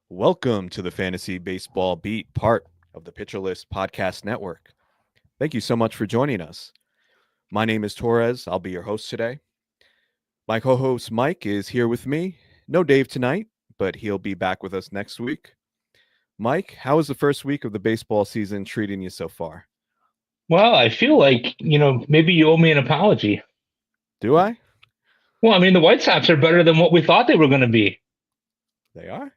Welcome to the Fantasy Baseball Beat, part of the Pitcher List Podcast Network. Thank you so much for joining us. My name is Torres. I'll be your host today. My co-host Mike is here with me. No Dave tonight, but he'll be back with us next week. Mike, how is the first week of the baseball season treating you so far? Well, I feel like, maybe you owe me an apology. Do I? Well, I mean, the White Sox are better than what we thought they were going to be. They are?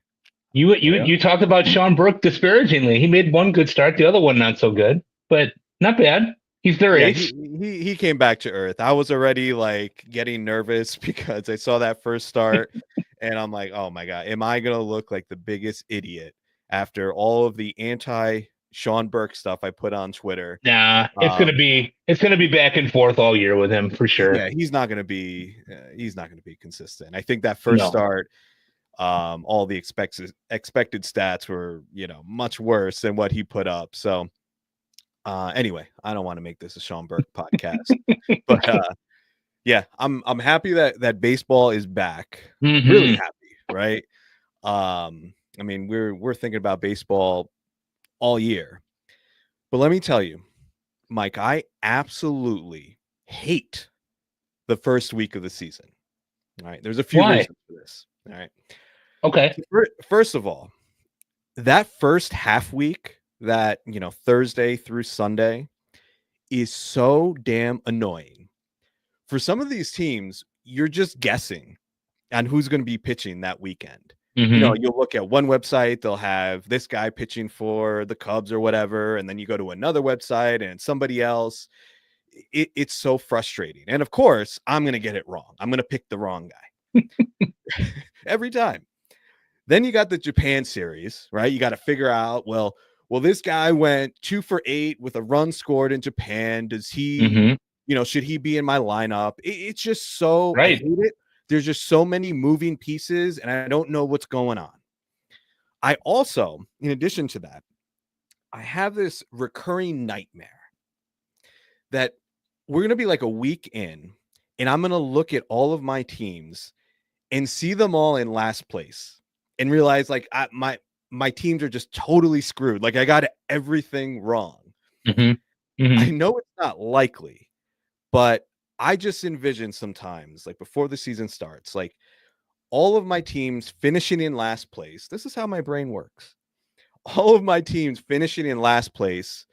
You talked about Sean Burke disparagingly. He made one good start, the other one not so good, but not bad. He's their ace. He came back to earth. I was already getting nervous because I saw that first start and I'm like, oh my God, am I going to look like the biggest idiot after all of the anti Sean Burke stuff I put on Twitter? Nah, it's gonna be back and forth all year with him for sure. Yeah, he's not going to be consistent. I think that first start, all the expected stats were, much worse than what he put up. So anyway, I don't want to make this a Sean Burke podcast, but yeah, I'm happy that baseball is back. Mm-hmm. Really happy, right? I mean, we're thinking about baseball all year, but let me tell you, Mike, I absolutely hate the first week of the season. All right, there's a few reasons for this. All right, okay. First of all, that first half week, that Thursday through Sunday, is so damn annoying. For some of these teams, you're just guessing on who's going to be pitching that weekend. Mm-hmm. You'll look at one website, they'll have this guy pitching for the Cubs or whatever, and then you go to another website and somebody else. It's so frustrating. And of course, I'm going to get it wrong. I'm going to pick the wrong guy every time. Then you got the Japan series, right? You got to figure out, well, this guy went 2 for 8 with a run scored in Japan. Does he, should he be in my lineup? It's just so, right. I hate it. There's just so many moving pieces and I don't know what's going on. I also, in addition to that, I have this recurring nightmare that we're going to be like a week in and I'm going to look at all of my teams and see them all in last place and realize my teams are just totally screwed. Like I got everything wrong. Mm-hmm. Mm-hmm. I know it's not likely, but I just envision sometimes, like before the season starts, like all of my teams finishing in last place. This is how my brain works. All of my teams finishing in last place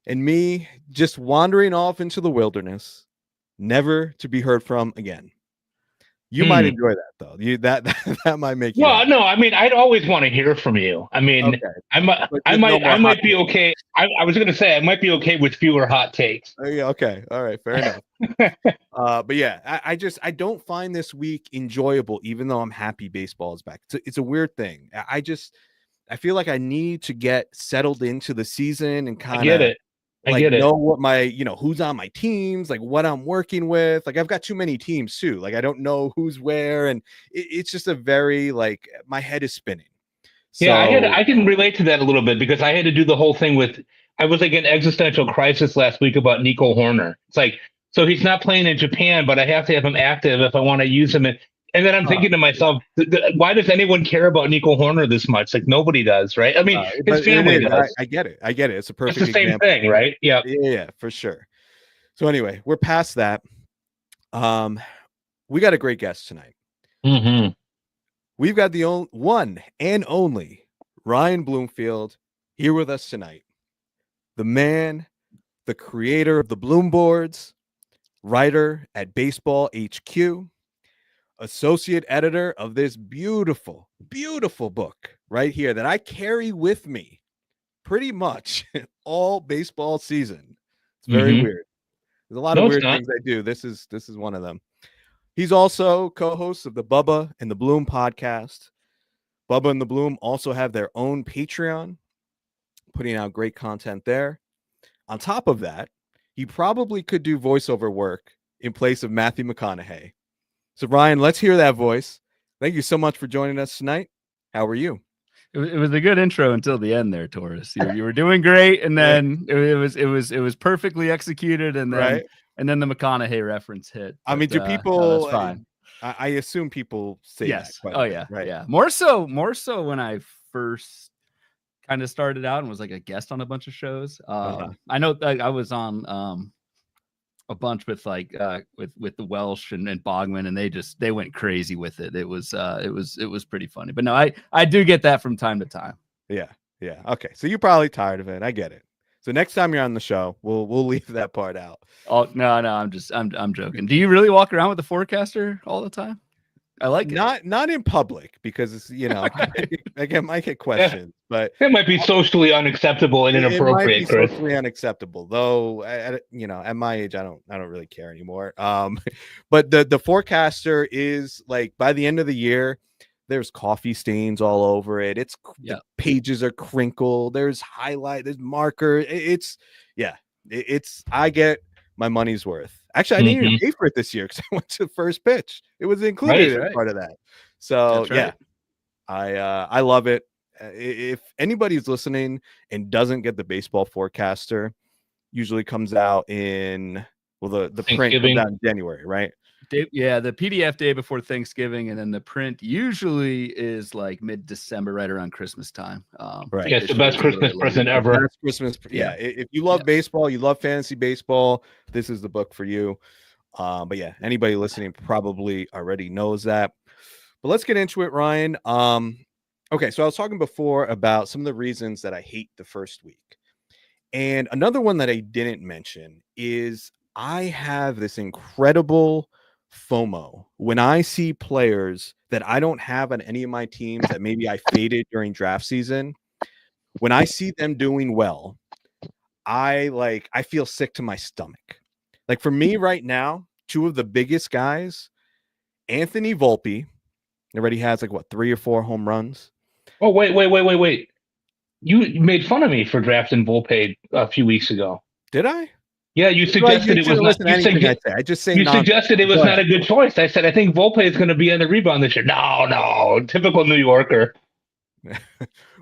and me just wandering off into the wilderness, never to be heard from again. You might enjoy that though. That might make you. Well, happy. no, I mean, I'd always want to hear from you. I mean, okay. I might be okay. I was going to say I might be okay with fewer hot takes. Yeah, okay, all right, fair enough. But yeah, I don't find this week enjoyable, even though I'm happy baseball is back. It's a weird thing. I feel like I need to get settled into the season and kind of know what my, who's on my teams, like what I'm working with. Like I've got too many teams too. Like I don't know who's where. And it's just a very my head is spinning. So, yeah, I can relate to that a little bit because I had to do the whole thing I was like in existential crisis last week about Nico Horner. It's like, so he's not playing in Japan, but I have to have him active if I want to use him. And then I'm thinking to myself, why does anyone care about Nico Horner this much? Like nobody does, right? I mean, his family does. I get it. It's a perfect example. It's the example. same thing, right? Yeah. Yeah, for sure. So anyway, we're past that. We got a great guest tonight. Mm-hmm. We've got the one and only Ryan Bloomfield here with us tonight. The man, the creator of the Bloom boards, writer at Baseball HQ, associate editor of this beautiful, beautiful book right here that I carry with me pretty much all baseball season. It's very weird. There's a lot of weird things I do. This is one of them. He's also co-host of the Bubba and the Bloom podcast. Bubba and the Bloom also have their own Patreon, putting out great content there. On top of that, he probably could do voiceover work in place of Matthew McConaughey. So, Ryan, let's hear that voice. Thank you so much for joining us tonight. How are you? It was a good intro until the end there, Taurus. You were doing great, and then it was perfectly executed, and then and then the McConaughey reference hit. But, I mean, do people? That's fine. I assume people say yes. That oh yeah, right. Yeah. More so when I first kind of started out and was like a guest on a bunch of shows. I know I was on a bunch with like with the Welsh and Bogman, and they went crazy with it. It was pretty funny. But no, I do get that from time to time. Yeah. Okay, so you're probably tired of it. I get it. So next time you're on the show, we'll leave that part out. Oh no, I'm joking. Do you really walk around with the forecaster all the time? I like it. Not in public because it's, I might get questions, but that might be socially unacceptable and inappropriate. It might be socially unacceptable, though. At my age, I don't really care anymore. But the forecaster is like, by the end of the year, there's coffee stains all over it. The pages are crinkled. There's highlight. There's marker. I get my money's worth. Actually, I didn't even pay for it this year because I went to the first pitch. It was included as part of that. So I love it. If anybody's listening and doesn't get the baseball forecaster, usually comes out in the print comes out in January, right? The PDF day before Thanksgiving, and then the print usually is like mid-December, right around Christmas time. Right. Yeah, it's the best Christmas present ever. Best Christmas. Yeah. If you love baseball, you love fantasy baseball, this is the book for you. But yeah, anybody listening probably already knows that. But let's get into it, Ryan. Okay, so I was talking before about some of the reasons that I hate the first week. And another one that I didn't mention is I have this incredible FOMO when I see players that I don't have on any of my teams that maybe I faded during draft season. When I see them doing well, I feel sick to my stomach. Like for me right now, two of the biggest guys, Anthony Volpe, already has 3 or 4 home runs. Oh, wait. You made fun of me for drafting Volpe a few weeks ago. Did I? Yeah, you suggested it was not. You suggested it was not a good choice. I said I think Volpe is going to be on the rebound this year. No, typical New Yorker.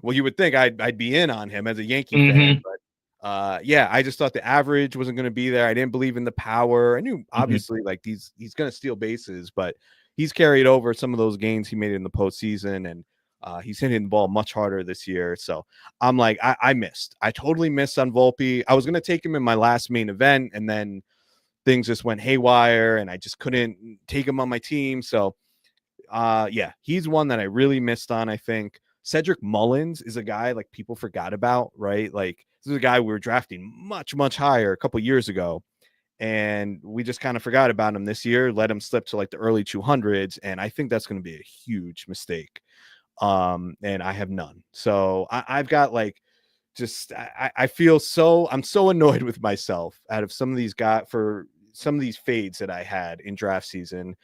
Well, you would think I'd be in on him as a Yankee fan, but I just thought the average wasn't going to be there. I didn't believe in the power. I knew obviously he's going to steal bases, but he's carried over some of those gains he made in the postseason, and he's hitting the ball much harder this year. So I'm like, I missed. I totally missed on Volpe. I was going to take him in my last main event, and then things just went haywire, and I just couldn't take him on my team. So, he's one that I really missed on, I think. Cedric Mullins is a guy people forgot about, right? Like, this is a guy we were drafting much, much higher a couple years ago, and we just kind of forgot about him this year, let him slip to the early 200s, and I think that's going to be a huge mistake. And I have none. So I've got I feel I'm so annoyed with myself out of some of these for some of these fades that I had in draft season.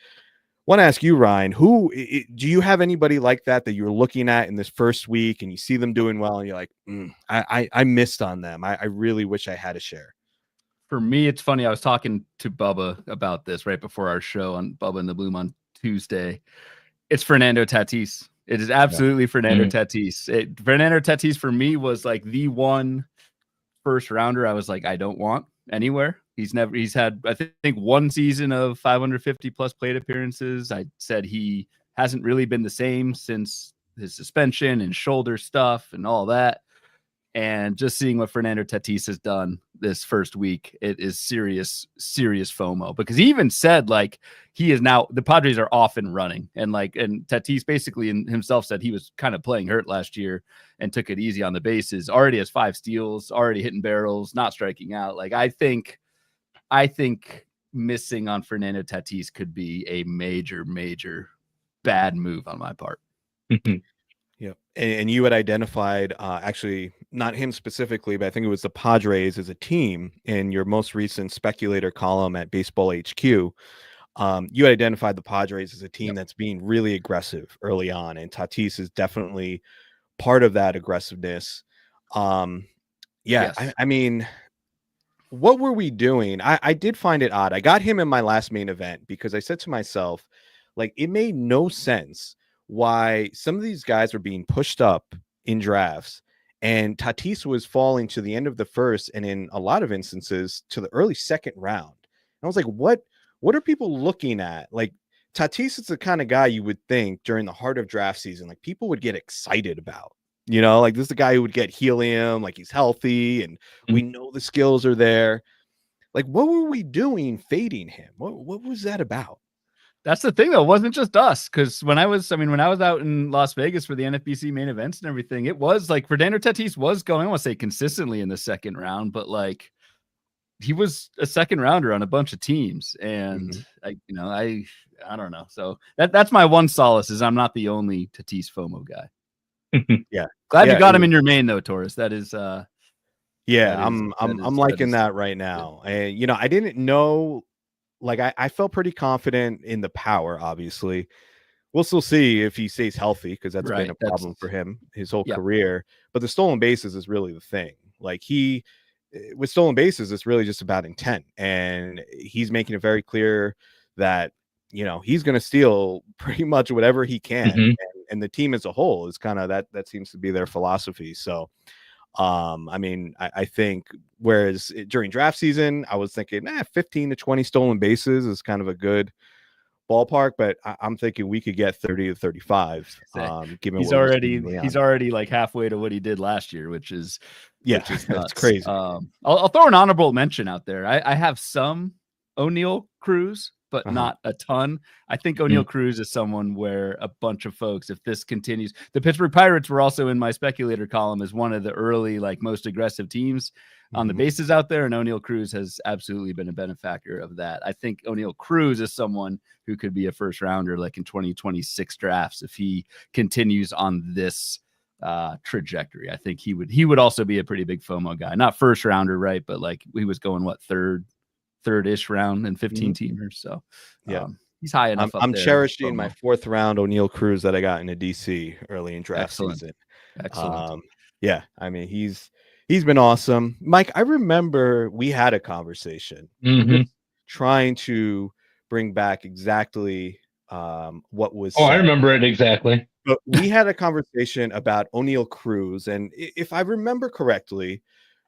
Want to ask you, Ryan, do you have anybody like that you're looking at in this first week and you see them doing well and you're like, I missed on them. I really wish I had a share. For me, it's funny. I was talking to Bubba about this right before our show on Bubba and the Bloom on Tuesday. It's Fernando Tatis. It is absolutely Fernando Tatis. Fernando Tatis for me was the one first rounder I was like, I don't want anywhere. He's had, I think, one season of 550 plus plate appearances. I said he hasn't really been the same since his suspension and shoulder stuff and all that. And just seeing what Fernando Tatis has done this first week, it is serious FOMO, because he even said he is now, the Padres are off and running, and Tatis basically himself said he was kind of playing hurt last year and took it easy on the bases. Already has 5 steals, already hitting barrels, not striking out. I think missing on Fernando Tatis could be a major bad move on my part. Yeah. And you had identified, actually not him specifically, but I think it was the Padres as a team in your most recent speculator column at Baseball HQ. You had identified the Padres as a team that's being really aggressive early on, and Tatis is definitely part of that aggressiveness. Yes. I mean, what were we doing? I did find it odd. I got him in my last main event because I said to myself, it made no sense why some of these guys were being pushed up in drafts and Tatis was falling to the end of the first, and in a lot of instances to the early second round. And I was like, what are people looking at? Tatis is the kind of guy you would think during the heart of draft season, people would get excited about. You know, like this is the guy who would get helium, like he's healthy, and we know the skills are there. Like, what were we doing fading him? What was that about? That's the thing, though. It wasn't just us. Because when I was out in Las Vegas for the NFBC main events and everything, it was like Fernando Tatis was going, I want to say consistently in the second round, but like he was a second rounder on a bunch of teams. And I don't know. So that's my one solace is I'm not the only Tatis FOMO guy. Yeah. Glad you got him in your main though, Taurus. That is I'm liking that right now. And you know, I didn't know, like I felt pretty confident in the power, obviously. We'll still see if he stays healthy, because that's been a problem for him his whole career. But the stolen bases is really the thing. Like with stolen bases, it's really just about intent. And he's making it very clear that, you know, he's going to steal pretty much whatever he can. And the team as a whole is kind of that seems to be their philosophy. So, I mean, I think whereas during draft season, I was thinking 15 to 20 stolen bases is kind of a good ballpark, but I'm thinking we could get 30 to 35. Given he's already like halfway to what he did last year, which is that's crazy. I'll throw an honorable mention out there. I have some O'Neal Cruz, but not a ton. I think O'Neal Cruz is someone where a bunch of folks, if this continues, the Pittsburgh Pirates were also in my speculator column as one of the early, like most aggressive teams on the bases out there. And O'Neal Cruz has absolutely been a benefactor of that. I think O'Neal Cruz is someone who could be a first rounder, like in 2026 drafts, if he continues on this trajectory. I think he would also be a pretty big FOMO guy, not first rounder, right? But like he was going third-ish round and 15 teamers. So he's high enough. I'm cherishing my fourth round O'Neal Cruz that I got in a DC early in draft season. Excellent. I mean, he's been awesome. Mike, I remember we had a conversation trying to bring back exactly what was said. I remember it exactly. But we had a conversation about O'Neal Cruz, and if I remember correctly,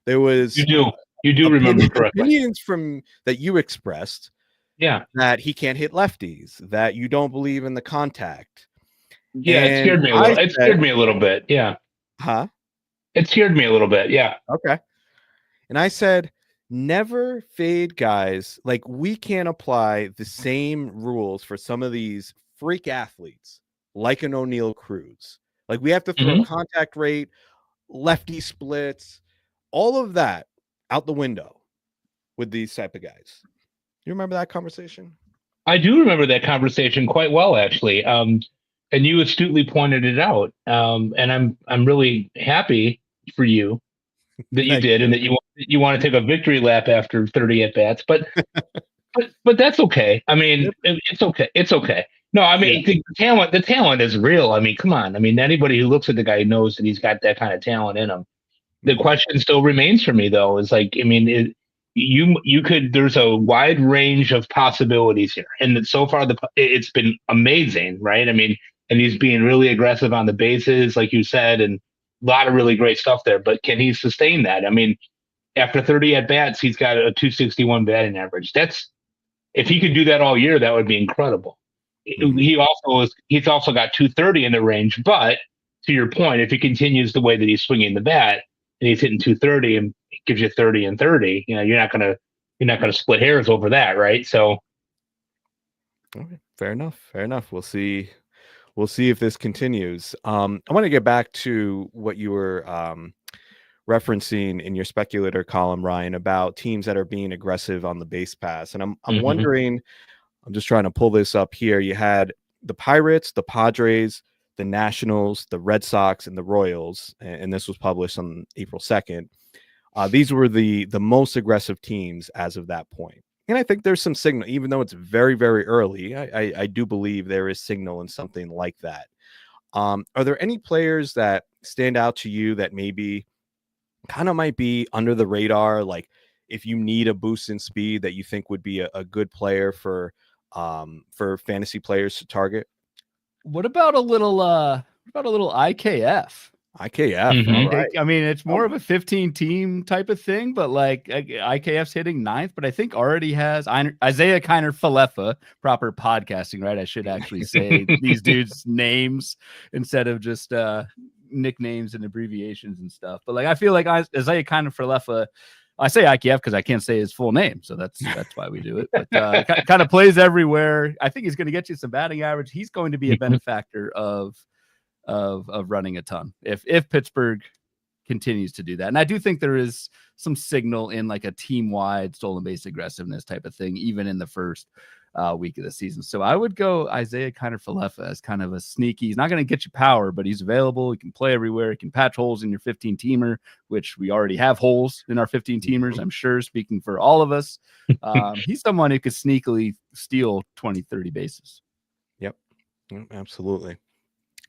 there was you do remember correctly opinions from that you expressed. Yeah, that he can't hit lefties, that you don't believe in the contact. Yeah, it scared me a little. It scared me a little bit. Yeah. Huh? It scared me a little bit. Yeah. Okay. And I said, never fade guys. Like, we can't apply the same rules for some of these freak athletes, like an O'Neal Cruz. Like, we have to throw contact rate, lefty splits, all of that out the window with these type of guys. You remember that conversation? I do remember that conversation quite well, actually. And you astutely pointed it out. And I'm really happy for you that you did, and that you want to take a victory lap after 30 at bats. But that's okay. I mean, it's okay. It's okay. No, I mean the talent is real. I mean, come on. I mean, anybody who looks at the guy knows that he's got that kind of talent in him. The question still remains for me, though, is like, I mean, you could, there's a wide range of possibilities here, and so far it's been amazing, right? I mean, and he's being really aggressive on the bases, like you said, and a lot of really great stuff there. But can he sustain that? I mean, after 30 at bats, he's got a 261 batting average. If he could do that all year, that would be incredible. He's also got 230 in the range. But to your point, if he continues the way that he's swinging the bat and he's hitting 230 and it gives you 30 and 30, you know, you're not gonna split hairs over that, right? So, okay, fair enough. We'll see if this continues. I want to get back to what you were referencing in your speculator column, Ryan, about teams that are being aggressive on the base pass. And I'm wondering, I'm just trying to pull this up here. You had the Pirates, the Padres, the Nationals, the Red Sox, and the Royals, and this was published on April 2nd. These were the most aggressive teams as of that point. And I think there's some signal, even though it's very, very early, I do believe there is signal in something like that. Are there any players that stand out to you that maybe kind of might be under the radar? Like, if you need a boost in speed, that you think would be a good player for fantasy players to target? What about a little IKF? IKF. Right. I mean, it's more of a 15 team type of thing, but like IKF's hitting 9th, but I think already has Isaiah Kiner Falefa, proper podcasting, right? I should actually say these dudes' names instead of just nicknames and abbreviations and stuff. But like, I feel like Isaiah kind of Falefa, I say IKF because I can't say his full name, so that's why we do it. But kind of plays everywhere. I think he's going to get you some batting average. He's going to be a benefactor of running a ton if Pittsburgh continues to do that. And I do think there is some signal in like a team-wide stolen base aggressiveness type of thing, even in the first week of the season. So I would go Isaiah Falefa as kind of a sneaky. He's not going to get you power, but he's available. He can play everywhere. He can patch holes in your 15-teamer, which we already have holes in our 15-teamers, I'm sure, speaking for all of us. He's someone who could sneakily steal 20, 30 bases. Yep, absolutely.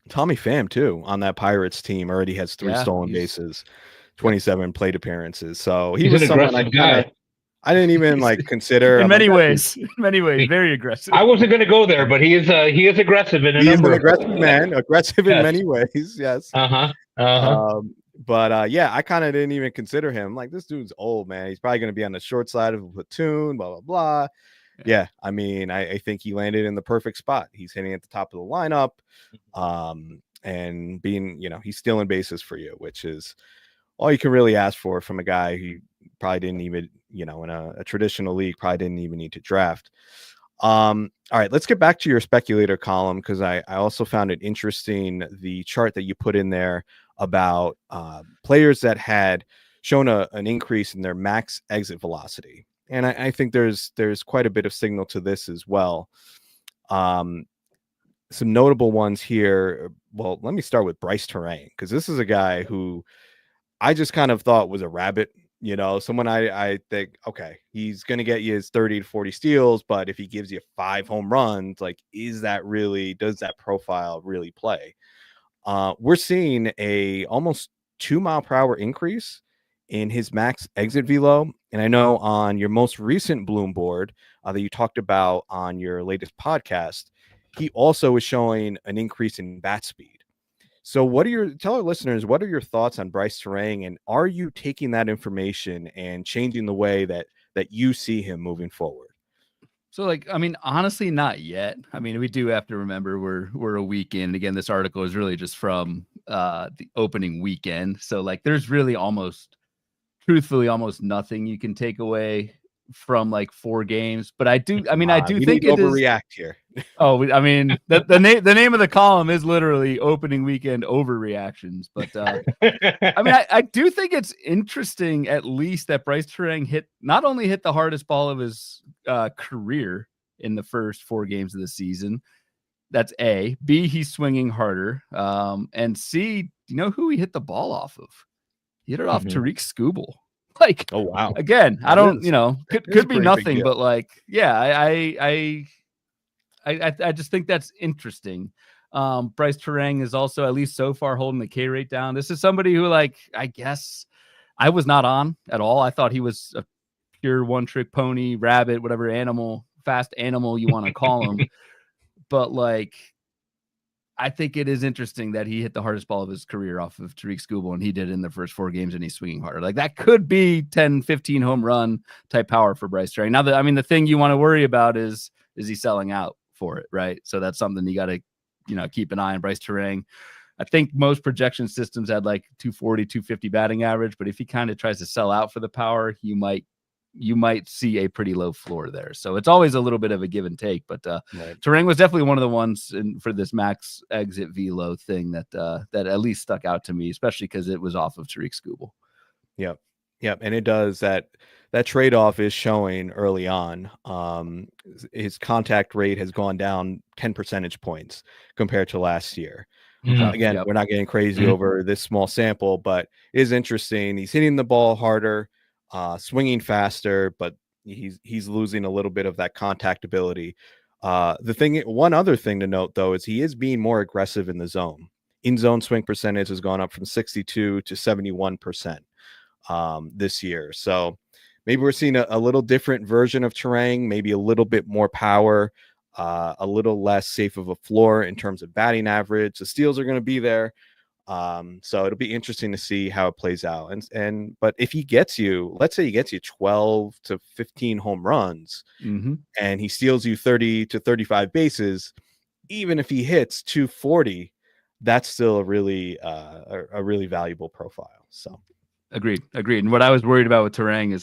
Tommy Pham, too, on that Pirates team already has 3 stolen bases, 27 plate appearances. So he's an aggressive guy. I didn't even like consider in many ways, very aggressive. I wasn't going to go there, but he is aggressive in a number. He's an aggressive man, aggressive in many ways. Yes. But yeah, I kind of didn't even consider him. Like, this dude's old, man. He's probably going to be on the short side of a platoon. Blah blah blah. Yeah, I mean, I think he landed in the perfect spot. He's hitting at the top of the lineup, and being, he's stealing bases for you, which is all you can really ask for from a guy who probably didn't even, in a traditional league, probably didn't even need to draft. All right, let's get back to your speculator column, because I also found it interesting, the chart that you put in there about players that had shown an increase in their max exit velocity. And I think there's quite a bit of signal to this as well. Some notable ones here. Well, let me start with Bryce Terang, because this is a guy who I just kind of thought was a rabbit. Someone I think, okay, he's going to get you his 30 to 40 steals, but if he gives you 5 home runs, like, does that profile really play? We're seeing a almost 2-mile-per-hour increase in his max exit velo. And I know on your most recent Bloom board that you talked about on your latest podcast, he also is showing an increase in bat speed. So tell our listeners, what are your thoughts on Bryce Terang, and are you taking that information and changing the way that you see him moving forward? So, like, I mean, honestly, not yet. I mean, we do have to remember we're a week in. Again, this article is really just from the opening weekend. So, like, there's really truthfully almost nothing you can take away from like 4 games. But I do think it overreact here. Oh, I mean, the name of the column is literally opening weekend overreactions. But I mean, I do think it's interesting, at least, that Bryce Terang not only hit the hardest ball of his career in the first 4 games of the season. That's A. B, he's swinging harder. And C, you know who he hit the ball off of? He hit it off Tariq Skubal. Like, oh wow! Again, I don't, could be nothing, but like, yeah, I just think that's interesting. Bryce Terang is also, at least so far, holding the K rate down. This is somebody who, like, I guess I was not on at all. I thought he was a pure one-trick pony, rabbit, whatever fast animal you want to call him. But like, I think it is interesting that he hit the hardest ball of his career off of Tariq Skubal, and he did in the first 4 games, and he's swinging harder. Like, that could be 10, 15 home run type power for Bryce Terang. Now, the thing you want to worry about is he selling out for it, right? So that's something you got to, keep an eye on. Bryce Terang, I think most projection systems had like 240, 250 batting average, but if he kind of tries to sell out for the power, you might see a pretty low floor there. So it's always a little bit of a give and take, but right. Terang was definitely one of the ones for this max exit velo thing that at least stuck out to me, especially because it was off of Tariq Skubal. Yep. And it does that trade-off is showing early on. His contact rate has gone down 10 percentage points compared to last year. Again, we're not getting crazy over this small sample, but it is interesting. He's hitting the ball harder, swinging faster, but he's losing a little bit of that contact ability. One other thing to note, though, is he is being more aggressive in the zone. In-zone swing percentage has gone up from 62 to 71% this year. So maybe we're seeing a little different version of Terang, maybe a little bit more power, a little less safe of a floor in terms of batting average. The steals are going to be there. So it'll be interesting to see how it plays out. But if he gets you, let's say he gets you 12 to 15 home runs and he steals you 30 to 35 bases, even if he hits 240, that's still a really valuable profile. So agreed. And what I was worried about with Terang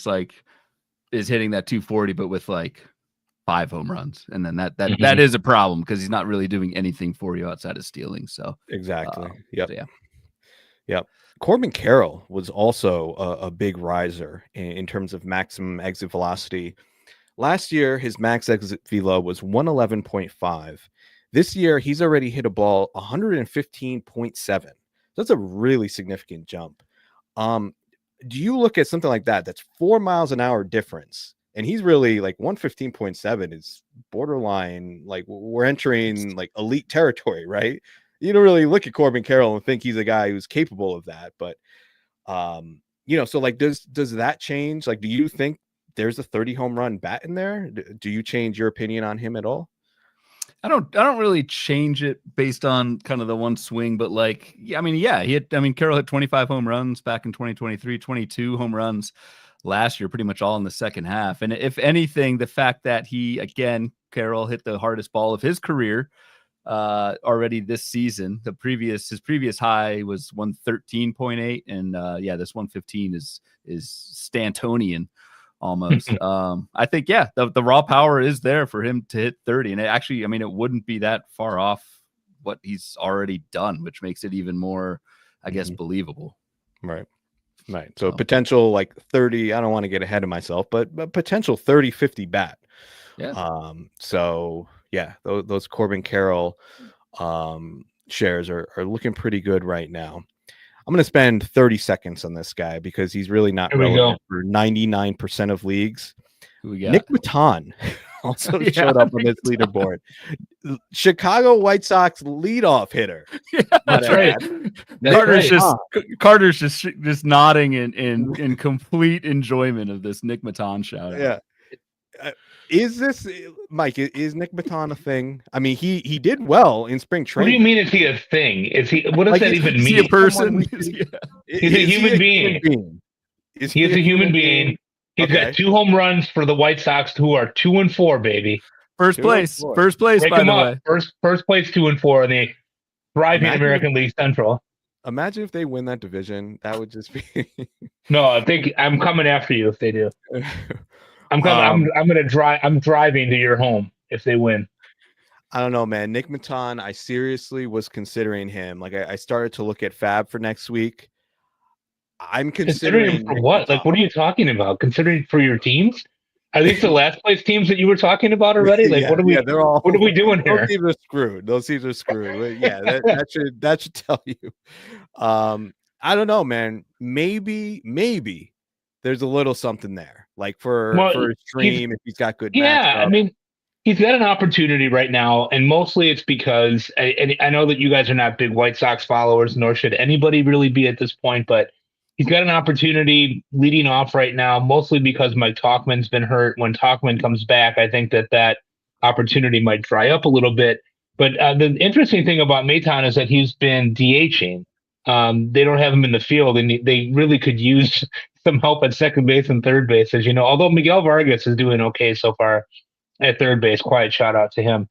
is hitting that 240, but with like 5 home runs, and then that is a problem because he's not really doing anything for you outside of stealing. So exactly, So yep. Corbin Carroll was also a big riser in terms of maximum exit velocity. Last year, his max exit velo was 111.5. This year, he's already hit a ball 115.7. That's a really significant jump. Do you look at something like that? That's 4 miles an hour difference. And he's really like 115.7 is borderline. Like we're entering like elite territory, right? You don't really look at Corbin Carroll and think he's a guy who's capable of that. But, so like, does that change? Like, do you think there's a 30 home run bat in there? Do you change your opinion on him at all? I don't really change it based on kind of the one swing, but like, Carroll hit 25 home runs back in 2023, 22 home runs last year, pretty much all in the second half. And if anything, the fact that Carroll hit the hardest ball of his career already this season. His previous high was 113.8, and this 115 is Stantonian almost. I think the raw power is there for him to hit 30, and it wouldn't be that far off what he's already done, which makes it even more, I guess, believable. Right. So potential like 30, I don't want to get ahead of myself, but potential 30-50 bat. Yeah. Those Corbin Carroll shares are looking pretty good right now. I'm going to spend 30 seconds on this guy because he's really not relevant for 99% of leagues. Who we got? Nick Maton also showed up on this leaderboard. Chicago White Sox leadoff hitter. Yeah, that's right. Carter's just nodding in complete enjoyment of this Nick Maton shout out. Yeah. Is this, Mike, is Nick Maton a thing? I mean, he did well in spring training. What do you mean is he a thing? Is he? What does that even mean? Is he a person? He's a human being. He's a human being. He's got 2 home runs for the White Sox, who are 2-4, baby. First place, Break by them the up. way. First place, 2-4 in the thriving American League Central. Imagine if they win that division. That would just be. No, I think I'm coming after you if they do. I'm coming. I'm gonna drive. I'm driving to your home if they win. I don't know, man. Nick Maton, I seriously was considering him. Like I started to look at Fab for next week. I'm considering him for what? Like, what are you talking about? Considering for your teams? Are these the last place teams that you were talking about already? Like, what are we? Yeah, they're all. What are we doing here? Those teams are screwed. Yeah, that should tell you. I don't know, man. Maybe there's a little something there, like for his stream if he's got good. Yeah, I mean, he's got an opportunity right now, and mostly it's because I know that you guys are not big White Sox followers, nor should anybody really be at this point, but he's got an opportunity leading off right now, mostly because Mike Tauchman's been hurt. When Tauchman comes back, I think that opportunity might dry up a little bit. But the interesting thing about Maton is that he's been DHing. They don't have him in the field, and they really could use some help at second base and third base, as you know. Although Miguel Vargas is doing okay so far at third base. Quiet shout out to him.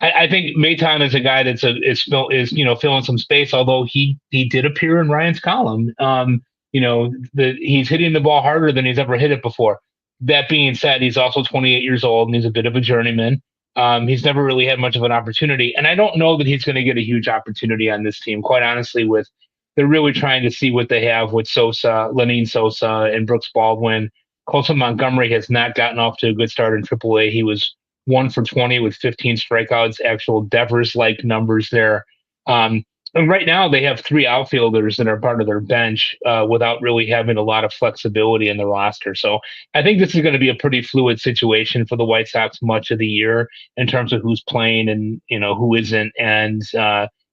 I think Maton is a guy that's filling some space. Although he did appear in Ryan's column. He's hitting the ball harder than he's ever hit it before. That being said, he's also 28 years old and he's a bit of a journeyman. He's never really had much of an opportunity, and I don't know that he's going to get a huge opportunity on this team. Quite honestly, they're really trying to see what they have with Lenyn Sosa, and Brooks Baldwin. Colson Montgomery has not gotten off to a good start in AAA. He was 1 for 20 with 15 strikeouts, actual Devers-like numbers there. And right now they have 3 outfielders that are part of their bench without really having a lot of flexibility in the roster. So I think this is going to be a pretty fluid situation for the White Sox much of the year in terms of who's playing and who isn't, and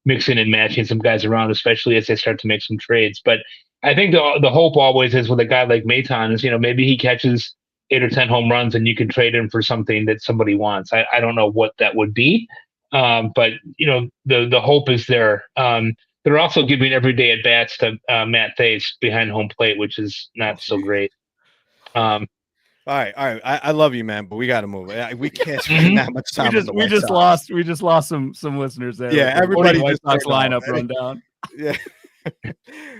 mixing and matching some guys around, especially as they start to make some trades. But I think the hope always is with a guy like Maton is, maybe he catches 8 or 10 home runs and you can trade him for something that somebody wants. I don't know what that would be. But the hope is there. They're also giving everyday at bats to Matt Thaiss behind home plate, which is not so great. All right. I love you, man, but we got to move. We can't spend that much time. We just lost some listeners there. Yeah, everybody White just Sox turned off. lineup rundown. Yeah.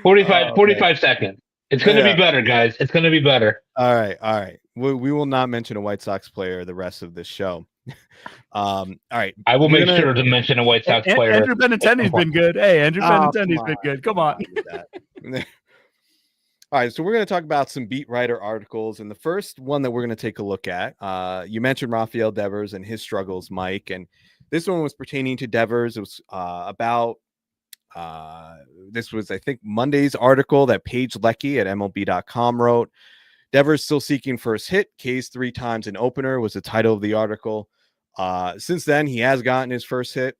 45 seconds. It's going to be better, guys. It's going to be better. All right. We will not mention a White Sox player the rest of this show. All right. I will make sure to mention a White Sox player. Andrew Benintendi's been good. Hey, Andrew Benintendi's been good. Come on. All right, so we're going to talk about some beat writer articles, and the first one that we're going to take a look at, you mentioned Rafael Devers and his struggles, Mike, and this one was pertaining to Devers. It was about this was, I think, Monday's article that Paige Leckey at MLB.com wrote. Devers still seeking first hit, K's 3 times an opener was the title of the article. Since then, he has gotten his first hit,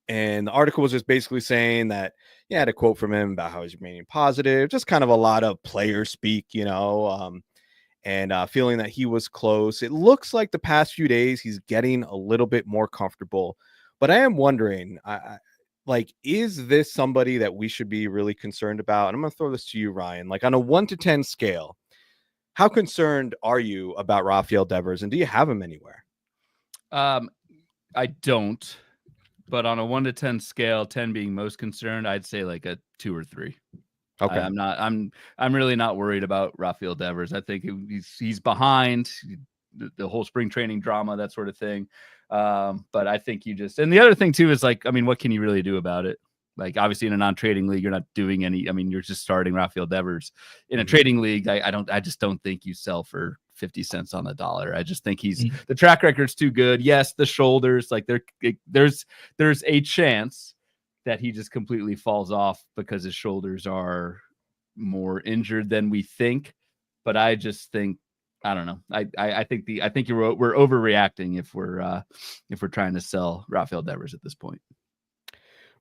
and the article was just basically saying that you had a quote from him about how he's remaining positive, just kind of a lot of player speak, and feeling that he was close. It looks like the past few days he's getting a little bit more comfortable, but I am wondering, is this somebody that we should be really concerned about? And I'm going to throw this to you, Ryan, like on a 1 to 10 scale, how concerned are you about Rafael Devers, and do you have him anywhere? I don't. But on a 1 to 10 scale, 10 being most concerned, I'd say like a 2 or 3. Okay. I'm really not worried about Rafael Devers. I think he's behind the whole spring training drama, that sort of thing. But I think and the other thing too is what can you really do about it? Like, obviously in a non-trading league, you're not doing you're just starting Rafael Devers. In a trading league, I just don't think you sell for 50 cents on the dollar. I just think the track record's too good. Yes, the shoulders, there's a chance that he just completely falls off because his shoulders are more injured than we think. But I just think, I don't know. I think we're overreacting if we're trying to sell Rafael Devers at this point.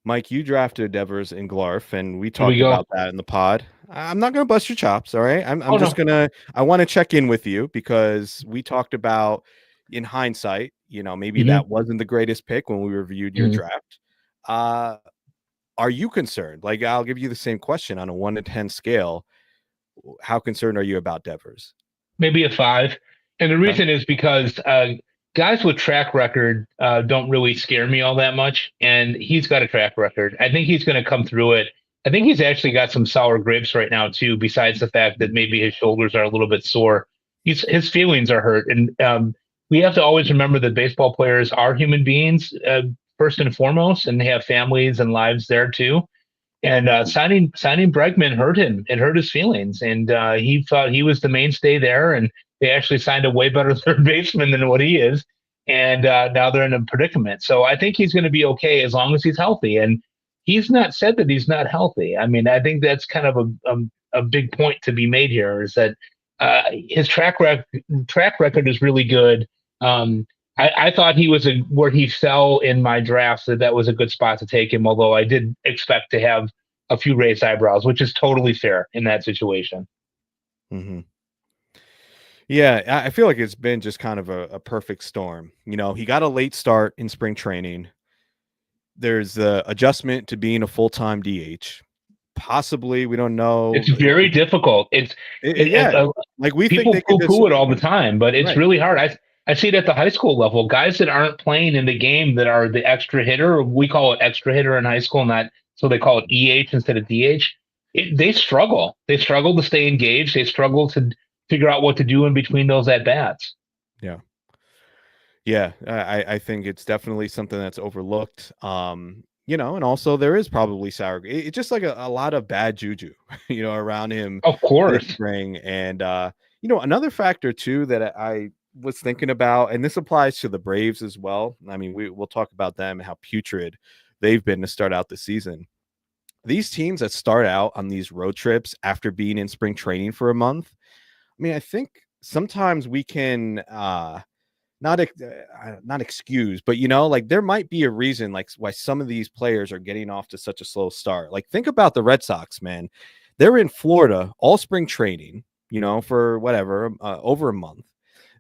Mike, you drafted Devers in Glarf, and we talked about that in the pod. I'm not going to bust your chops, all right? I want to check in with you because we talked about, in hindsight, maybe that wasn't the greatest pick when we reviewed your draft. Are you concerned? Like, I'll give you the same question on a 1 to 10 scale. How concerned are you about Devers? Maybe a 5. And the reason is because guys with track record don't really scare me all that much. And he's got a track record. I think he's going to come through it. I think he's actually got some sour grapes right now, too, besides the fact that maybe his shoulders are a little bit sore. His feelings are hurt. And we have to always remember that baseball players are human beings, first and foremost, and they have families and lives there, too. And signing Bregman hurt him. It hurt his feelings. And he thought he was the mainstay there. And they actually signed a way better third baseman than what he is. And now they're in a predicament. So I think he's going to be okay as long as he's healthy. And he's not said that he's not healthy. I mean, I think that's kind of a big point to be made here, is that his track record is really good. I thought he was where he fell in my drafts, that was a good spot to take him, although I did expect to have a few raised eyebrows, which is totally fair in that situation. Mm-hmm. Yeah, I feel like it's been just kind of a perfect storm. He got a late start in spring training. There's the adjustment to being a full-time DH. Possibly, we don't know. It's very difficult. We people think poo-poo it all the time, but it's really hard. I see it at the high school level. Guys that aren't playing in the game, that are the extra hitter, we call it extra hitter in high school, so they call it EH instead of DH. They struggle. They struggle to stay engaged. They struggle to figure out what to do in between those at-bats. Yeah, I think it's definitely something that's overlooked. And also there is probably sour. It's just like a lot of bad juju, around him. Of course. Spring. And, another factor too that I was thinking about, and this applies to the Braves as well. I mean, we'll talk about them and how putrid they've been to start out the season. These teams that start out on these road trips after being in spring training for a month, I mean, I think sometimes we can not excuse, but there might be a reason why some of these players are getting off to such a slow start. Like, think about the Red Sox, man. They're in Florida all spring training, for whatever, over a month.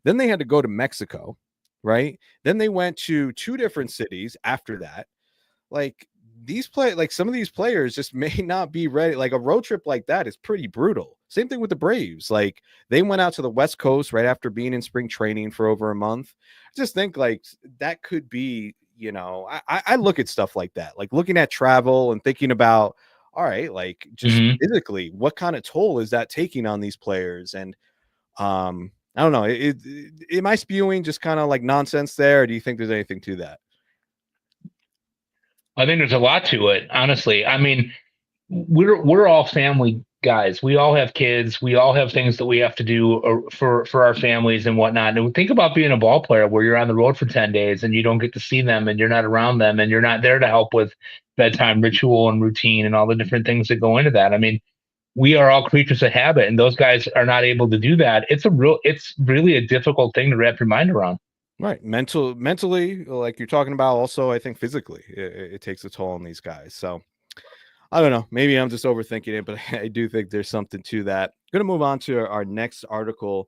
Then they had to go to Mexico, right? Then they went to 2 different cities after that. Some of these players just may not be ready. Like, a road trip like that is pretty brutal. Same thing with the Braves. Like they went out to the West Coast right after being in spring training for over a month. I just think like that could be, you know, I look at stuff like that, like looking at travel and thinking about, all right, like just physically, what kind of toll is that taking on these players? And I don't know. Am I spewing just kind of like nonsense there? Or do you think there's anything to that? I think there's a lot to it, honestly. I mean, we're all family guys. We all have kids. We all have things that we have to do for our families and whatnot. And think about being a ball player where you're on the road for 10 days and you don't get to see them and you're not around them and you're not there to help with bedtime ritual and routine and all the different things that go into that. I mean, we are all creatures of habit, and those guys are not able to do that. It's really a difficult thing to wrap your mind around. Right. Mentally, like you're talking about, also, I think physically, it takes a toll on these guys. So I don't know. Maybe I'm just overthinking it, but I do think there's something to that. Going to move on to our next article.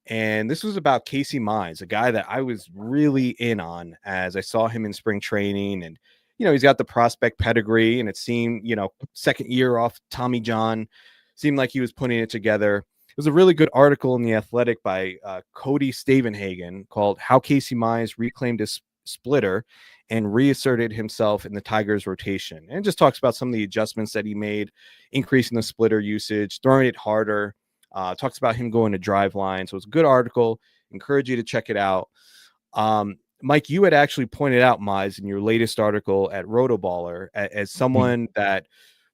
And this was about Casey Mize, a guy that I was really in on as I saw him in spring training. And, you know, he's got the prospect pedigree, and it seemed, you know, second year off Tommy John, seemed like he was putting it together. It was a really good article in The Athletic by Cody Stavenhagen called How Casey Mize Reclaimed His Splitter and Reasserted Himself in the Tigers rotation. And it just talks about some of the adjustments that he made, increasing the splitter usage, throwing it harder, talks about him going to drive line. So it's a good article. Encourage you to check it out. Mike, you had actually pointed out Mize in your latest article at Rotoballer as someone that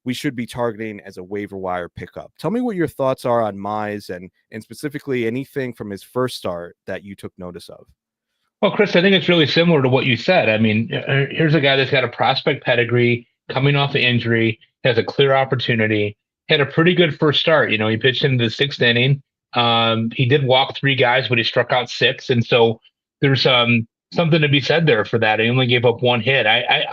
we should be targeting as a waiver wire pickup. Tell me what your thoughts are on Mize and specifically anything from his first start that you took notice of. Well, Chris, I think it's really similar to what you said. I mean, here's a guy that's got a prospect pedigree, coming off an injury, has a clear opportunity, had a pretty good first start. You know, he pitched in the sixth inning. He did walk 3 guys, but he struck out 6. And so there's something to be said there for that. He only gave up 1 hit.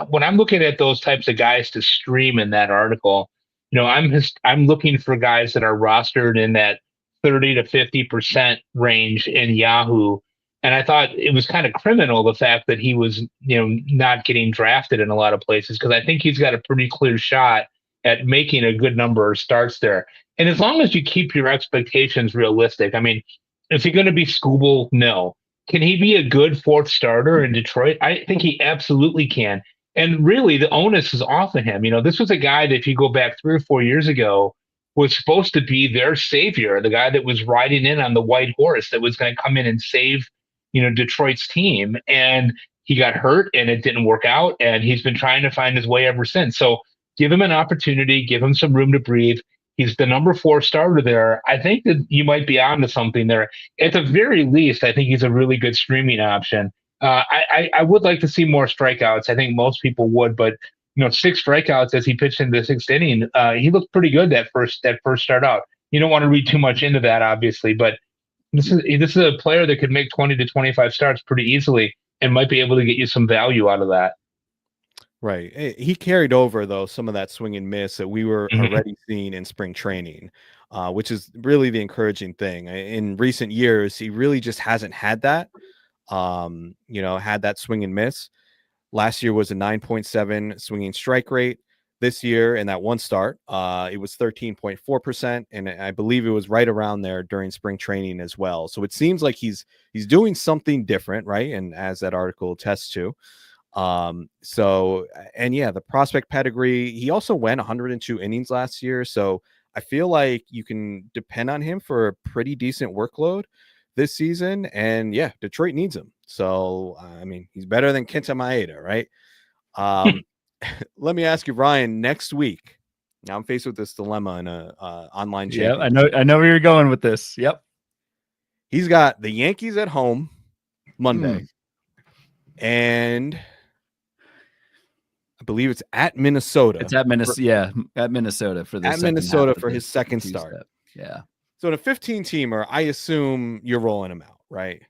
When I'm looking at those types of guys to stream in that article, you know, I'm looking for guys that are rostered in that 30 to 50% range in Yahoo. And I thought it was kind of criminal, the fact that he was, you know, not getting drafted in a lot of places, because I think he's got a pretty clear shot at making a good number of starts there. And as long as you keep your expectations realistic, I mean, is he going to be Scooble? No. Can he be a good 4th starter in Detroit? I think he absolutely can. And really, the onus is off of him. You know, this was a guy that if you go back 3 or 4 years ago, was supposed to be their savior, the guy that was riding in on the white horse that was going to come in and save, you know, Detroit's team. And he got hurt and it didn't work out. And he's been trying to find his way ever since. So give him an opportunity, give him some room to breathe. He's the number 4 starter there. I think that you might be onto something there. At the very least, I think he's a really good streaming option. I would like to see more strikeouts. I think most people would, but you know, 6 strikeouts as he pitched in the 6th inning. He looked pretty good that first start out. You don't want to read too much into that, obviously, but this is a player that could make 20 to 25 starts pretty easily and might be able to get you some value out of that. Right. He carried over, though, some of that swing and miss that we were already seeing in spring training, which is really the encouraging thing. In recent years, he really just hasn't had that, you know, had that swing and miss. Last year was a 9.7 swinging strike rate. This year, in that one start, it was 13.4%, and I believe it was right around there during spring training as well. So it seems like he's doing something different, right? And as that article attests to. So, and yeah, the prospect pedigree, he also went 102 innings last year. So I feel like you can depend on him for a pretty decent workload this season. And yeah, Detroit needs him. So, I mean, he's better than Kenta Maeda, right? Let me ask you, Ryan, next week. Now I'm faced with this dilemma in a online championship. Yeah, I know where you're going with this. Yep. He's got the Yankees at home Monday. And I believe it's at Minnesota. It's at Minnesota. At Minnesota for the at Minnesota for his second start. Yeah. So in a 15-teamer, I assume you're rolling him out, right?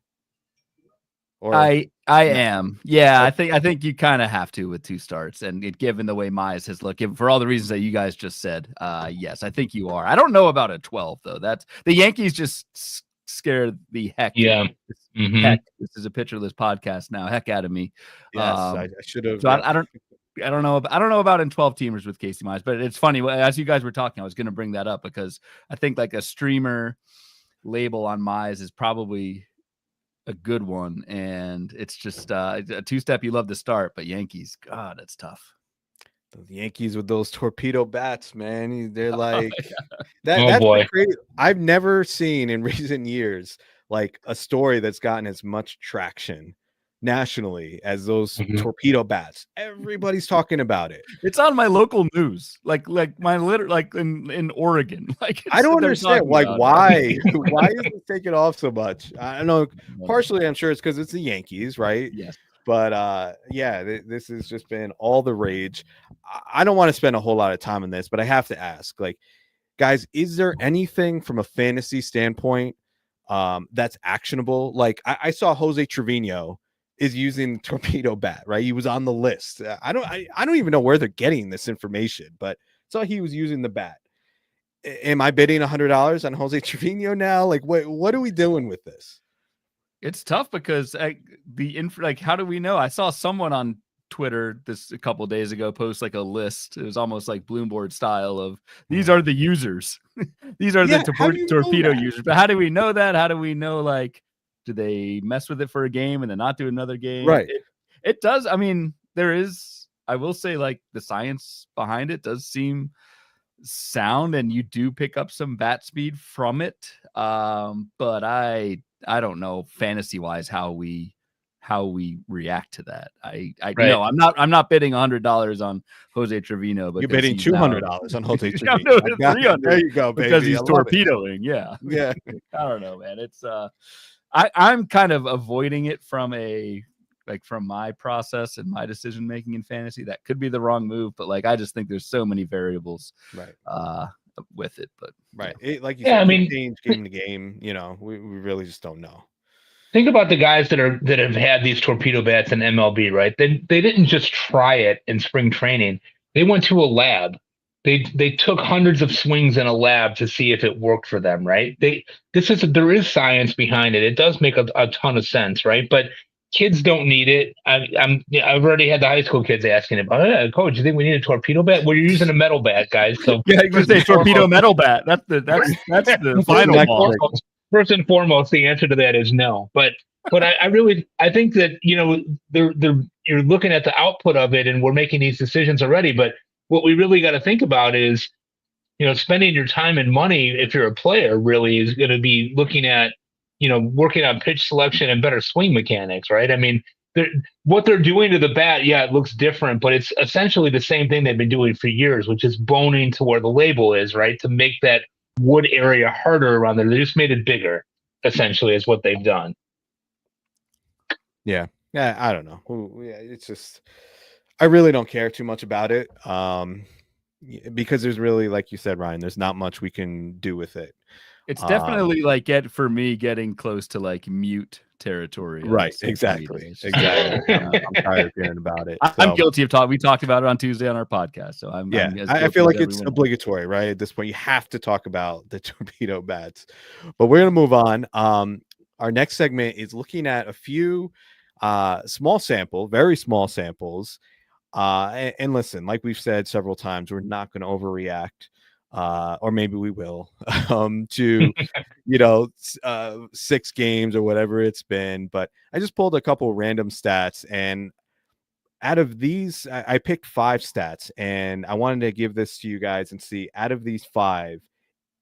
Or I am. Yeah, I think you kind of have to with 2 starts, and given the way Mize has looked, for all the reasons that you guys just said, yes, I think you are. I don't know about a 12 though. That's the Yankees just scared the heck. Yeah. Heck, this is a pitcherless podcast now. Heck out of me. Yes, I should have. So I don't. I don't know about in 12 teamers with Casey Mize, but it's funny as you guys were talking, I was going to bring that up because I think like a streamer label on Mize is probably a good one, and it's just a two-step you love to start, but Yankees, God, that's tough. Those Yankees with those torpedo bats, man. They're like Oh, that's boy. crazy. I've never seen in recent years like a story that's gotten as much traction nationally as those torpedo bats. Everybody's talking about it. It's on my local news, like my like in Oregon. Like I don't understand like why is it taking off so much? I don't know. Partially, I'm sure it's because it's the Yankees, right? Yes. But yeah, this has just been all the rage. I don't want to spend a whole lot of time on this, but I have to ask, like, guys, is there anything from a fantasy standpoint that's actionable? Like, I saw Jose Trevino is using torpedo bat, right? He was on the list. I don't even know where they're getting this information, but saw he was using the bat. Am I bidding $100 on Jose Trevino now? Like, what are we doing with this? It's tough because like, how do we know? I saw someone on Twitter a couple of days ago post like a list. It was almost like Bloomboard style of these are the users. These are the torpedo users. But how do we know that? How do we know, like, do they mess with it for a game and then not do another game? Right. It does. I mean, I will say, like, the science behind it does seem sound, and you do pick up some bat speed from it. But I don't know fantasy wise how we react to that. No, I'm not bidding $100 on Jose Trevino, but you're bidding $200 on Jose Trevino. There you go, baby. Because he's torpedoing. Yeah. I don't know, man. It's I'm kind of avoiding it from my process and my decision making in fantasy. That could be the wrong move, but like I just think there's so many variables with it. But like you said, I mean, change game to game. You know, we really just don't know. Think about the guys that have had these torpedo bats in MLB, right? They didn't just try it in spring training. They went to a lab. They took hundreds of swings in a lab to see if it worked for them, right? There is science behind it. It does make a ton of sense, right? But kids don't need it. I've already had the high school kids asking about it. Coach, you think we need a torpedo bat? Well, you're using a metal bat, guys. So yeah, you say torpedo metal bat. That's the final ball. First and foremost, the answer to that is no. But I think that, you know, you're looking at the output of it, and we're making these decisions already. But what we really got to think about is, you know, spending your time and money, if you're a player, really is going to be looking at, you know, working on pitch selection and better swing mechanics, right? I mean, what they're doing to the bat, yeah, it looks different, but it's essentially the same thing they've been doing for years, which is boning to where the label is, right? To make that wood area harder around there. They just made it bigger, essentially, is what they've done. Yeah, I don't know. It's just, I really don't care too much about it, because there's really, like you said, Ryan, there's not much we can do with it. It's definitely like for me getting close to like mute territory. Right. Exactly. I'm tired of hearing about it. I'm guilty of we talked about it on Tuesday on our podcast. So I feel like it's obligatory, right? At this point, you have to talk about the torpedo bats, but we're going to move on. Our next segment is looking at a few very small samples. And listen, like we've said several times, we're not going to overreact. Or maybe we will to 6 games or whatever it's been. But I just pulled a couple random stats, and out of these, I picked 5 stats, and I wanted to give this to you guys and see, out of these 5,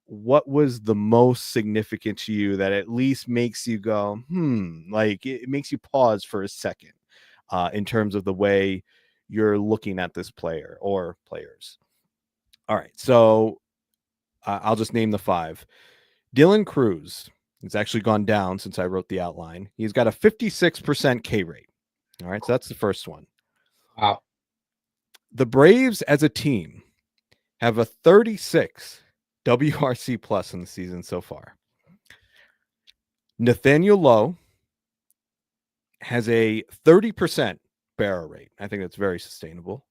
what was the most significant to you that at least makes you go, like it makes you pause for a second in terms of the way you're looking at this player or players. All right, so I'll just name the 5. Dylan Cruz. It's actually gone down since I wrote the outline. He's got a 56% K rate. All right, so that's the first one. Wow. The Braves as a team have a 36 WRC plus in the season so far. Nathaniel Lowe has a 30% barrel rate. I think that's very sustainable.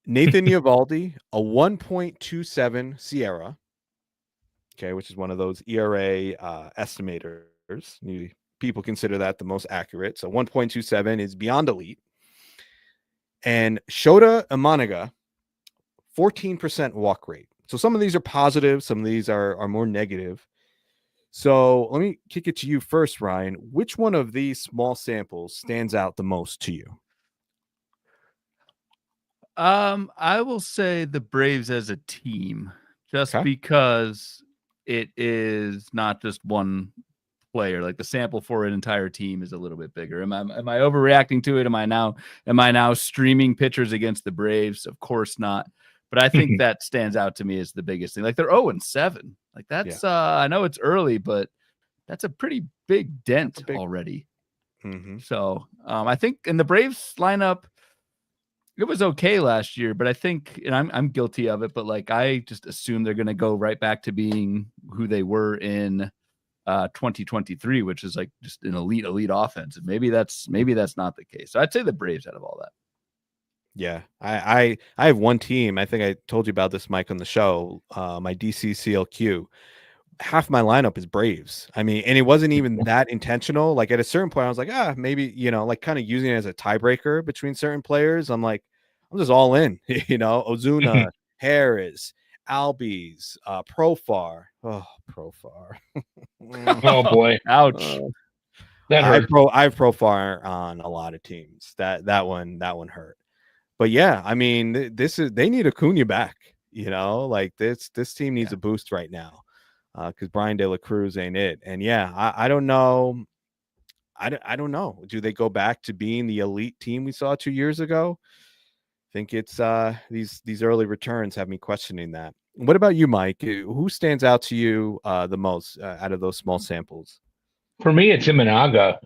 Nathan Eovaldi, a 1.27 Sierra, which is one of those ERA estimators. People consider that the most accurate. So 1.27 is beyond elite. And Shota Imanaga, 14% walk rate. So some of these are positive, some of these are more negative. So let me kick it to you first, Ryan. Which one of these small samples stands out the most to you? I will say the Braves as a team, just because it is not just one player. Like the sample for an entire team is a little bit bigger. Am I overreacting to it? Am I now streaming pitchers against the Braves? Of course not. But I think that stands out to me as the biggest thing. Like they're 0-7. Like that's I know it's early, but that's a pretty big dent already. Mm-hmm. So I think in the Braves lineup, it was okay last year, but I think, and I'm guilty of it, but like I just assume they're going to go right back to being who they were in 2023, which is like just an elite offense. And maybe that's not the case. So I'd say the Braves out of all that. Yeah, I have one team. I think I told you about this, Mike, on the show. My DC CLQ. Half my lineup is Braves. I mean, and it wasn't even that intentional. Like at a certain point, I was like, maybe, like kind of using it as a tiebreaker between certain players. I'm like, I'm just all in, Ozuna, Harris, Albies, Profar. Oh, Profar. Oh boy. Ouch. That hurt. I have Profar on a lot of teams. That one hurt. But yeah, I mean, they need Acuna back, like this team needs a boost right now. Because Brian De La Cruz ain't it. And yeah, I don't know. I don't know. Do they go back to being the elite team we saw 2 years ago? I think it's these early returns have me questioning that. What about you, Mike? Who stands out to you the most out of those small samples? For me, it's Imanaga.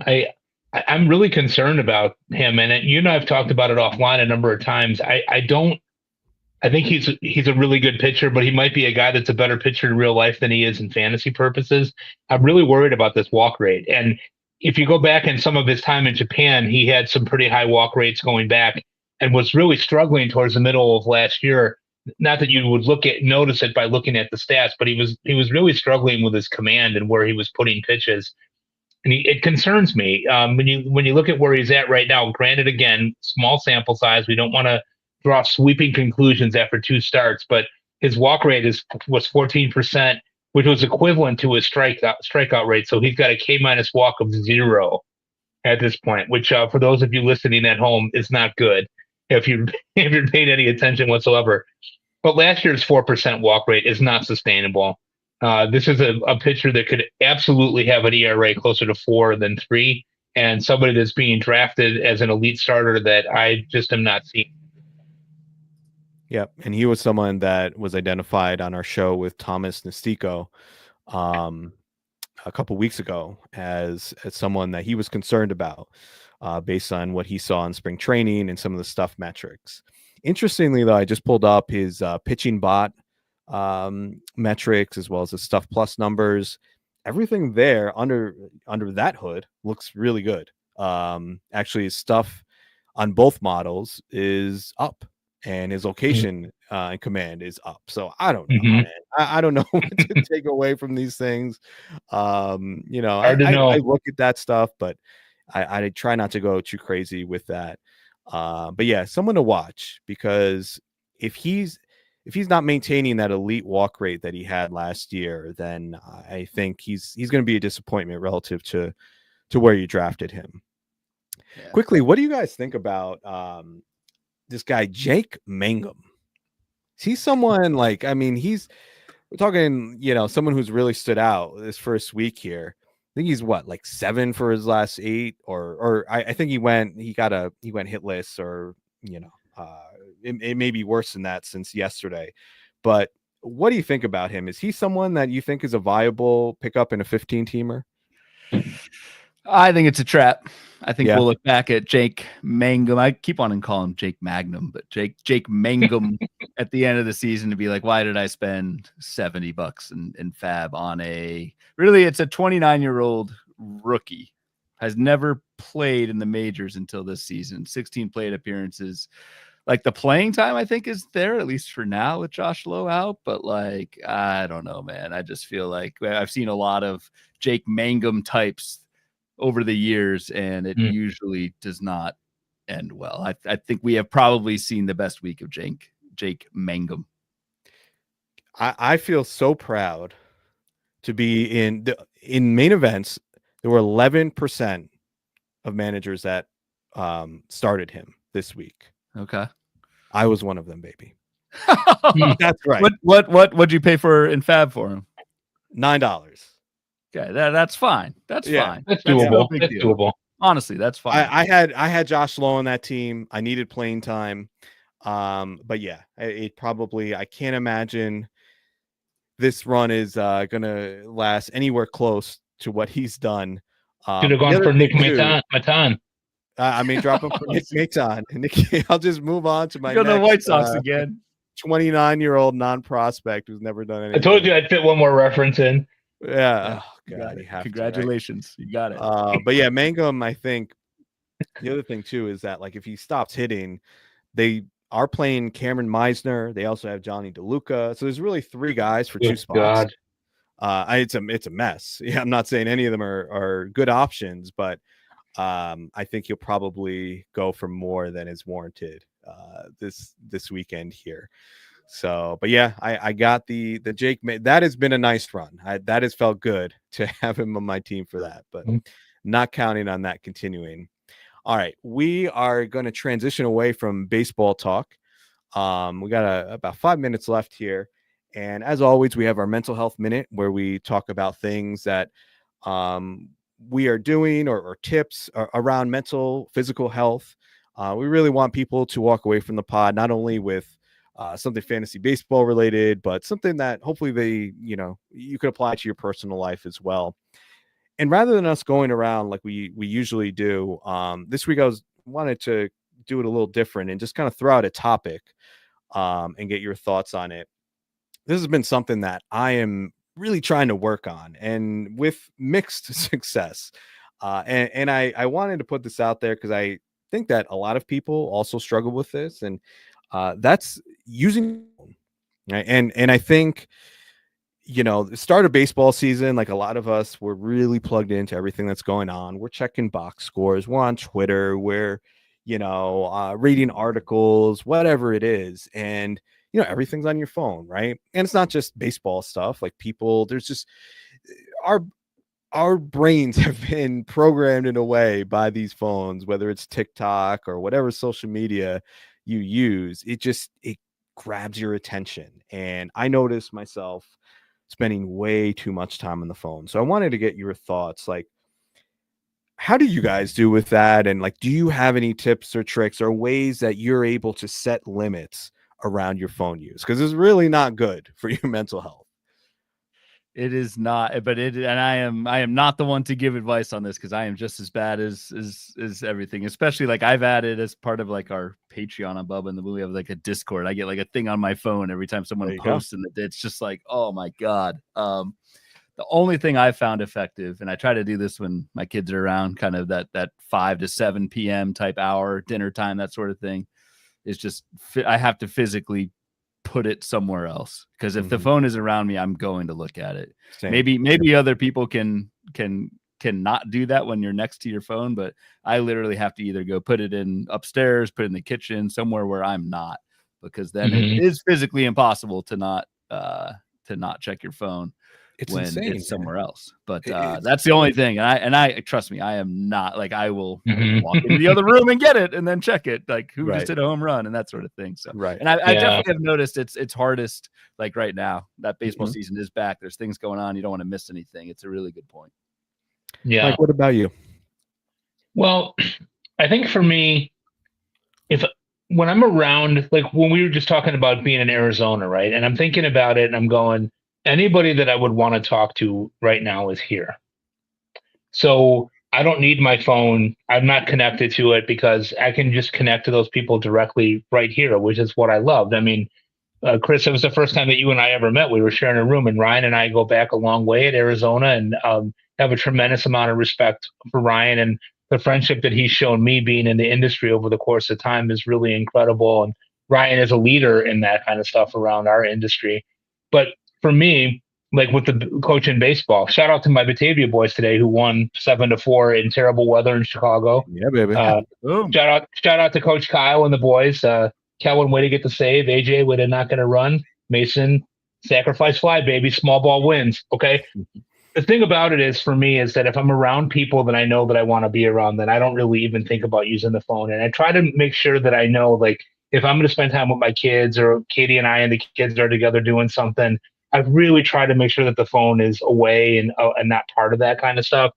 I'm really concerned about him, and you and I have talked about it offline a number of times. I think he's a really good pitcher, but he might be a guy that's a better pitcher in real life than he is in fantasy purposes. I'm really worried about this walk rate. And if you go back in some of his time in Japan, he had some pretty high walk rates going back and was really struggling towards the middle of last year. Not that you would notice it by looking at the stats, but he was really struggling with his command and where he was putting pitches. And it concerns me when you look at where he's at right now. Granted, again, small sample size. We don't want to draw sweeping conclusions after 2 starts, but his walk rate was 14%, which was equivalent to his strikeout rate. So he's got a K- walk of 0 at this point, which for those of you listening at home is not good if you're paying any attention whatsoever. But last year's 4% walk rate is not sustainable. This is a pitcher that could absolutely have an ERA closer to 4 than 3, and somebody that's being drafted as an elite starter that I just am not seeing. Yep, and he was someone that was identified on our show with Thomas Nistico a couple weeks ago as someone that he was concerned about based on what he saw in spring training and some of the stuff metrics. Interestingly, though, I just pulled up his pitching bot metrics as well as the stuff plus numbers. Everything there under that hood looks really good. Actually, his stuff on both models is up, and his location and command is up. So I don't know, man. I don't know what to take away from these things. I look at that stuff, but I try not to go too crazy with that. But yeah, someone to watch, because if he's not maintaining that elite walk rate that he had last year, then I think he's going to be a disappointment relative to where you drafted him. Yeah. Quickly, what do you guys think about this guy, Jake Mangum? He's someone like, I mean, we're talking, someone who's really stood out this first week here. I think he's like 7 for his last 8, or I think he went hitless, or, it may be worse than that since yesterday. But what do you think about him? Is he someone that you think is a viable pickup in a 15-teamer? I think it's a trap. I think we'll look back at Jake Mangum. I keep on calling him Jake Magnum, but Jake Mangum at the end of the season to be like, why did I spend $70 in fab on it's a 29-year-old rookie, has never played in the majors until this season, 16 plate appearances. Like the playing time, I think, is there, at least for now, with Josh Lowe out. But like, I don't know, man. I just feel like I've seen a lot of Jake Mangum types over the years, and it usually does not end well. I think we have probably seen the best week of Jake Mangum. I feel so proud to be in main events. There were 11% of managers that started him this week. Okay. I was one of them, baby. That's right. What'd you pay for in Fab for him? $9. Okay, that's fine. That's fine. That's no doable. big That's deal. doable. Honestly, that's fine. I had Josh Lowe on that team. I needed playing time. But yeah, it probably, I can't imagine this run is gonna last anywhere close to what he's done. Should have gone for Nick Matan. I mean, drop him for Nick Matan. Nick, I'll just move on to my Go to the next, White Sox again. 29-year-old non-prospect who's never done anything. I told you I'd fit one more reference in. Yeah. Oh, God, Congratulations. You got it. But yeah, Mangum, I think the other thing too is that like if he stops hitting, they are playing Cameron Meisner. They also have Johnny DeLuca. So there's really 3 guys for 2 spots. It's a mess. Yeah, I'm not saying any of them are good options, but I think you'll probably go for more than is warranted this weekend here. So, but yeah, I got the Jake. That has been a nice run. That has felt good to have him on my team for that, but not counting on that continuing. All right, we are going to transition away from baseball talk. We got about 5 minutes left here. And as always, we have our mental health minute where we talk about things that we are doing or tips around mental, physical health. We really want people to walk away from the pod, not only with something fantasy baseball related, but something that hopefully you could apply to your personal life as well. And rather than us going around like we usually do, this week I wanted to do it a little different and just kind of throw out a topic and get your thoughts on it. This has been something that I am really trying to work on and with mixed success. And I wanted to put this out there because I think that a lot of people also struggle with this, and that's using. And I think, the start of baseball season, like a lot of us, we're really plugged into everything that's going on. We're checking box scores. We're on Twitter. We're, reading articles, whatever it is. And, everything's on your phone, right? And it's not just baseball stuff. Like there's just our brains have been programmed in a way by these phones, whether it's TikTok or whatever social media you use. It grabs your attention. And I noticed myself spending way too much time on the phone. So I wanted to get your thoughts. Like, how do you guys do with that? And like, do you have any tips or tricks or ways that you're able to set limits around your phone use? Because it's really not good for your mental health. It is not, but and I am not the one to give advice on this because I am just as bad as everything. Especially like I've added as part of like our Patreon on Bubba and the Blue, we have like a Discord. I get like a thing on my phone every time someone posts, and it's just like, oh my god. The only thing I found effective, and I try to do this when my kids are around, kind of that 5 to 7 p.m. type hour, dinner time, that sort of thing, is just I have to physically put it somewhere else, because if the phone is around me, I'm going to look at it. Same. Maybe other people can not do that when you're next to your phone, but I literally have to either go put it in upstairs, put it in the kitchen, somewhere where I'm not, because then it is physically impossible to not check your phone. It's when insane, it's somewhere else. But that's the only thing. And I trust me, I am not like, I will walk into the other room and get it and then check it, like who just hit a home run and that sort of thing. So and I definitely have noticed it's hardest like right now that baseball season is back. There's things going on. You don't want to miss anything. It's a really good point. Yeah. Mike, what about you? Well, I think for me, when I'm around, like when we were just talking about being in Arizona, right? And I'm thinking about it and I'm going, anybody that I would want to talk to right now is here. So I don't need my phone. I'm not connected to it because I can just connect to those people directly right here, which is what I loved. I mean, Chris, it was the first time that you and I ever met. We were sharing a room, and Ryan and I go back a long way at Arizona, and have a tremendous amount of respect for Ryan, and the friendship that he's shown me being in the industry over the course of time is really incredible. And Ryan is a leader in that kind of stuff around our industry. But for me, like with the coach in baseball. Shout out to my Batavia boys today who won 7-4 in terrible weather in Chicago. Yeah, baby. Boom. Shout out to Coach Kyle and the boys. Kellen, way to get the save. AJ, way to not going to run. Mason, sacrifice fly, baby. Small ball wins. Okay. The thing about it is for me is that if I'm around people that I know that I want to be around, then I don't really even think about using the phone. And I try to make sure that I know, like, if I'm going to spend time with my kids or Katie and I and the kids are together doing something, I really try to make sure that the phone is away and not part of that kind of stuff.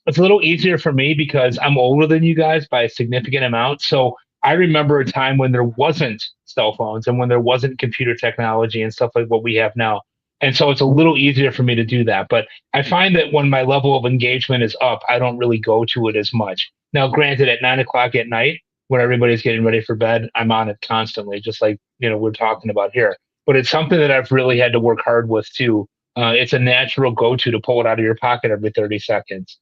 It's a little easier for me because I'm older than you guys by a significant amount. So I remember a time when there wasn't cell phones and when there wasn't computer technology and stuff like what we have now. And so it's a little easier for me to do that. But I find that when my level of engagement is up, I don't really go to it as much. Now, granted, at 9 o'clock at night, when everybody's getting ready for bed, I'm on it constantly, just like, we're talking about here. But it's something that I've really had to work hard with too. It's a natural go-to to pull it out of your pocket every 30 seconds.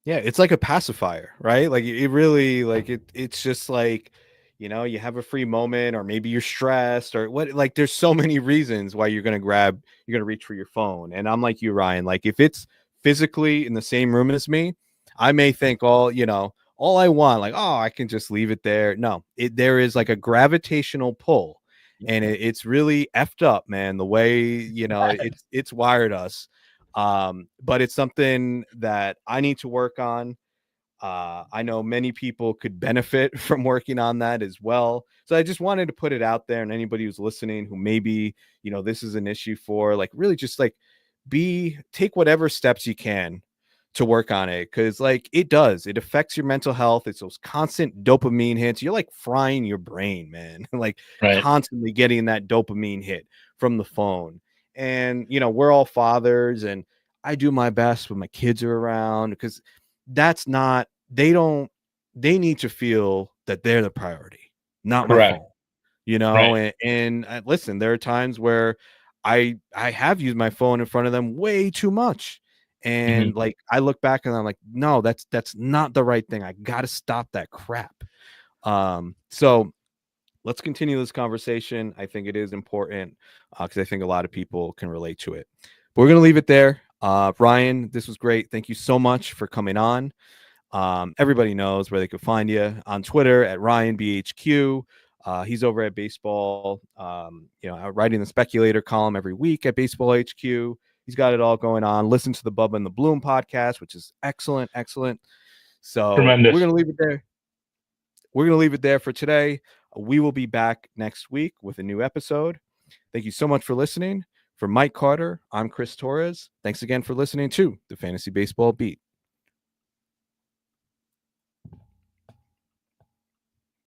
Yeah, it's like a pacifier, right? Like it really, like it's just like, you have a free moment, or maybe you're stressed, or what, like there's so many reasons why you're going to reach for your phone. And I'm like you, Ryan, like if it's physically in the same room as me, I may think all I want, like, oh, I can just leave it there. No, there is like a gravitational pull, and it's really effed up, man, the way, it's wired us. But it's something that I need to work on. I know many people could benefit from working on that as well. So I just wanted to put it out there, and anybody who's listening who maybe, this is an issue for, like, really just like take whatever steps you can to work on it. Cause like it affects your mental health. It's those constant dopamine hits. You're like frying your brain, man. Like Right. Constantly getting that dopamine hit from the phone. And, we're all fathers, and I do my best when my kids are around, because they need to feel that they're the priority, not my Correct. phone, Right. and listen, there are times where I have used my phone in front of them way too much. And like, I look back and I'm like, no, that's not the right thing. I got to stop that crap. So let's continue this conversation. I think it is important, because I think a lot of people can relate to it. But we're going to leave it there. Ryan, this was great. Thank you so much for coming on. Everybody knows where they can find you on Twitter at RyanBHQ. He's over at Baseball, writing the Speculator column every week at Baseball HQ. He's got it all going on. Listen to the Bubba and the Bloom podcast, which is excellent. So Tremendous. We're going to leave it there. We're going to leave it there for today. We will be back next week with a new episode. Thank you so much for listening. For Mike Carter, I'm Chris Torres. Thanks again for listening to the Fantasy Baseball Beat.